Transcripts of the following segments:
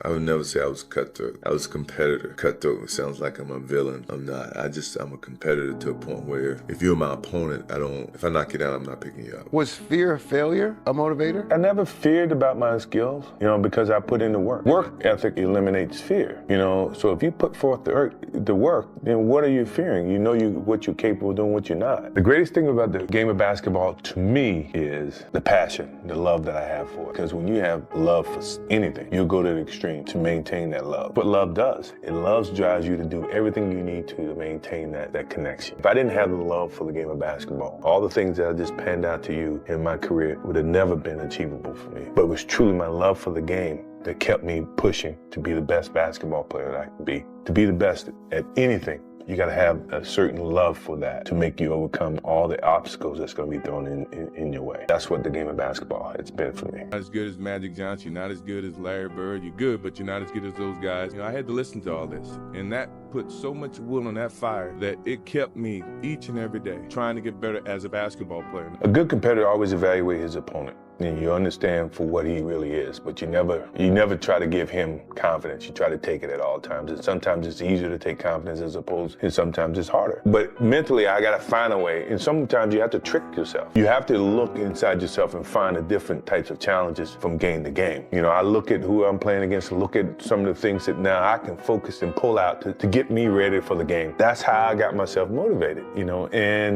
I would never say I was cutthroat. I was a competitor. Cutthroat sounds like I'm a villain. I'm not. I'm a competitor to a point where if you're my opponent, if I knock you down, I'm not picking you up. Was fear of failure a motivator? I never feared about my skills, because I put in the work. Work ethic eliminates fear, so if you put forth the work, then what are you fearing? You know what you're capable of doing, what you're not. The greatest thing about the game of basketball to me is the passion, the love that I have for it. Because when you have love for anything, you'll go to the extreme to maintain that love. What love does, love drives you to do everything you need to maintain that connection. If I didn't have the love for the game of basketball, all the things that I just panned out to you in my career would have never been achievable for me. But it was truly my love for the game that kept me pushing to be the best basketball player that I could be. To be the best at anything, you got to have a certain love for that to make you overcome all the obstacles that's going to be thrown in your way. That's what the game of basketball has been for me. Not as good as Magic Johnson, you're not as good as Larry Bird. You're good, but you're not as good as those guys. I had to listen to all this, and that put so much wood on that fire that it kept me each and every day trying to get better as a basketball player. A good competitor always evaluates his opponent. And you understand for what he really is, but you never try to give him confidence. You try to take it at all times. And sometimes it's easier to take confidence and sometimes it's harder. But mentally, I gotta find a way. And sometimes you have to trick yourself. You have to look inside yourself and find the different types of challenges from game to game. I look at who I'm playing against, look at some of the things that now I can focus and pull out to get me ready for the game. That's how I got myself motivated,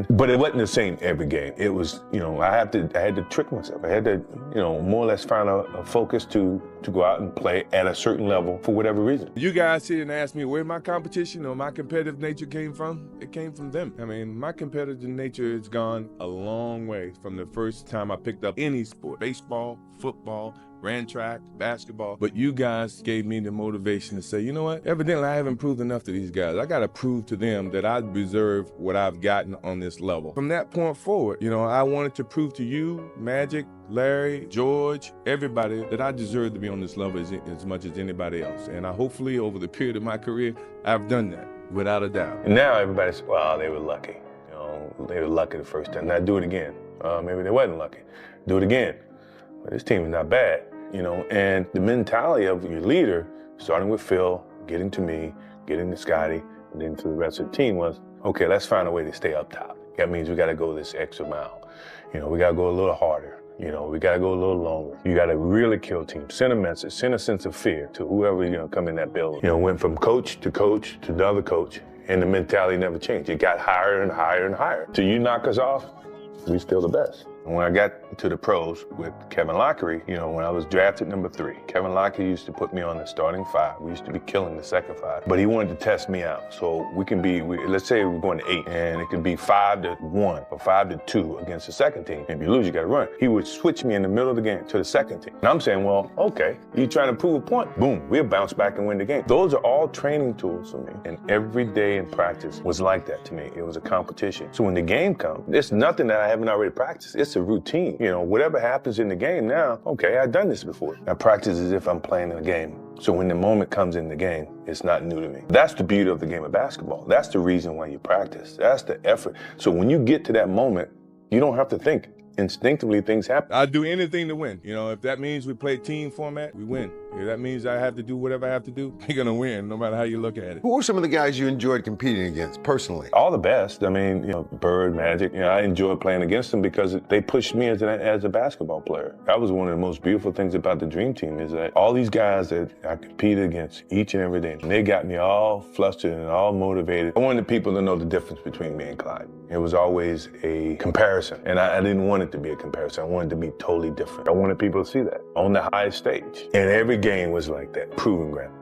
but it wasn't the same every game. It was, I had to trick myself. I had to more or less find a focus to go out and play at a certain level for whatever reason. You guys sit and ask me where my competition or my competitive nature came from. It came from them. My competitive nature has gone a long way from the first time I picked up any sport, baseball, football, ran track, basketball. But you guys gave me the motivation to say, you know what? Evidently, I haven't proved enough to these guys. I got to prove to them that I deserve what I've gotten on this level. From that point forward, I wanted to prove to you, Magic, Larry, George, everybody, that I deserve to be on this level as much as anybody else. And hopefully, over the period of my career, I've done that, without a doubt. And now everybody's, wow, they were lucky. They were lucky the first time. Now do it again. Maybe they wasn't lucky. Do it again. But this team is not bad. And the mentality of your leader, starting with Phil, getting to me, getting to Scotty, and then to the rest of the team was, okay, let's find a way to stay up top. That means we got to go this extra mile. We got to go a little harder. We got to go a little longer. You got to really kill teams. Send a message, send a sense of fear to whoever, come in that building. Went from coach to the other coach, and the mentality never changed. It got higher and higher and higher. Till you knock us off, we still the best. When I got to the pros with Kevin Lockery, when I was drafted number 3, Kevin Lockery used to put me on the starting 5. We used to be killing the second 5. But he wanted to test me out. So let's say we're going to 8, and it could be 5-1 or 5-2 against the second team. If you lose, you got to run. He would switch me in the middle of the game to the second team. And I'm saying, well, okay, you trying to prove a point? Boom, we'll bounce back and win the game. Those are all training tools for me. And every day in practice was like that to me. It was a competition. So when the game comes, it's nothing that I haven't already practiced. It's a routine. Whatever happens in the game now, okay, I've done this before. I practice as if I'm playing in a game. So when the moment comes in the game, it's not new to me. That's the beauty of the game of basketball. That's the reason why you practice. That's the effort. So when you get to that moment, you don't have to think. Instinctively, things happen. I'd do anything to win. If that means we play team format, we win. If that means I have to do whatever I have to do, we're going to win, no matter how you look at it. Who were some of the guys you enjoyed competing against personally? All the best. Bird, Magic. I enjoyed playing against them because they pushed me as a basketball player. That was one of the most beautiful things about the Dream Team is that all these guys that I competed against each and every day, and they got me all flustered and all motivated. I wanted people to know the difference between me and Clyde. It was always a comparison, and I didn't want it to be a comparison. I wanted it to be totally different. I wanted people to see that on the highest stage. And every game was like that, proving ground.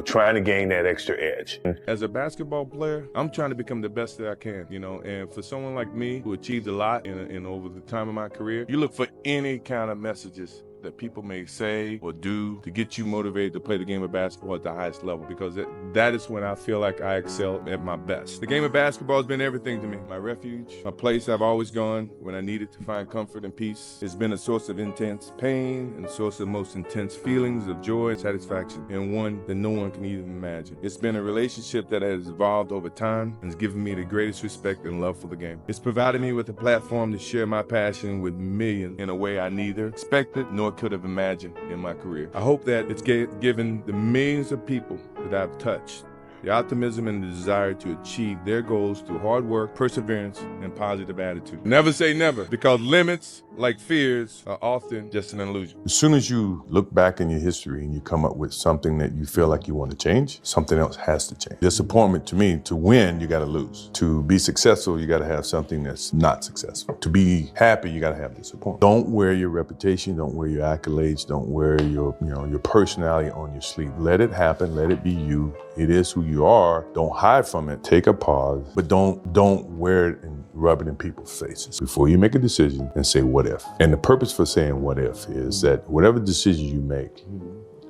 Trying to gain that extra edge. As a basketball player, I'm trying to become the best that I can, and for someone like me who achieved a lot in over the time of my career, you look for any kind of messages that people may say or do to get you motivated to play the game of basketball at the highest level, because that is when I feel like I excel at my best. The game of basketball has been everything to me. My refuge, my place I've always gone when I needed to find comfort and peace. It's been a source of intense pain and a source of most intense feelings of joy and satisfaction, and one that no one can even imagine. It's been a relationship that has evolved over time and has given me the greatest respect and love for the game. It's provided me with a platform to share my passion with millions in a way I neither expected nor could have imagined in my career. I hope that it's given the millions of people that I've touched the optimism and the desire to achieve their goals through hard work, perseverance, and positive attitude. Never say never, because limits, like fears, are often just an illusion. As soon as you look back in your history and you come up with something that you feel like you want to change, something else has to change. Disappointment, to me, to win, you got to lose. To be successful, you got to have something that's not successful. To be happy, you got to have disappointment. Don't wear your reputation, don't wear your accolades, don't wear your personality on your sleeve. Let it happen, let it be you. It is who you are. Don't hide from it. Take a pause, but don't wear it and rub it in people's faces before you make a decision and say what if. And the purpose for saying what if is that whatever decision you make,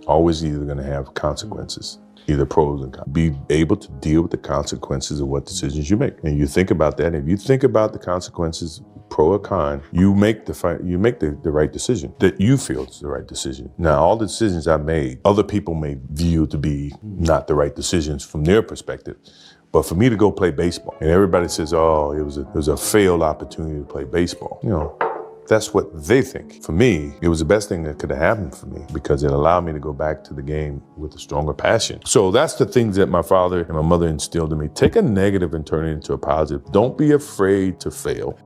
always either going to have consequences, either pros and cons. Be able to deal with the consequences of what decisions you make. And you think about that. If you think about the consequences, pro or con, you make the right decision that you feel is the right decision. Now, all the decisions I made, other people may view to be not the right decisions from their perspective. But for me to go play baseball, and everybody says, oh, it was a failed opportunity to play baseball. That's what they think. For me, it was the best thing that could have happened for me because it allowed me to go back to the game with a stronger passion. So that's the things that my father and my mother instilled in me. Take a negative and turn it into a positive. Don't be afraid to fail.